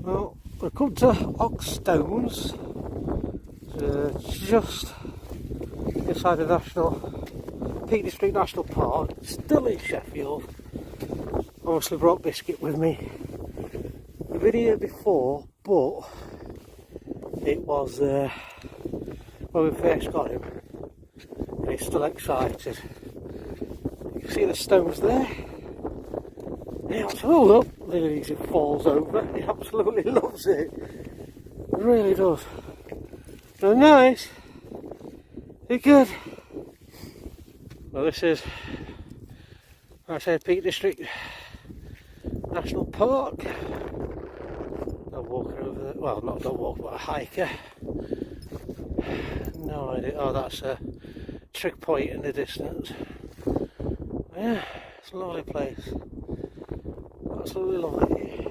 Well, we've come to Oxstones, just inside the Peak District National Park, still in Sheffield. Obviously brought Biscuit with me. We've been here before, but it was when we first got him, and he's still excited. You can see the stones there. He absolutely look, as it falls over. He absolutely loves it. He really does. So nice. You're good. Well, this is, like I said, Peak District National Park. Dog walker over there. Well, not a dog walker, but a hiker. No idea. Oh, that's a trig point in the distance. Yeah, it's a lovely place. Absolutely love it.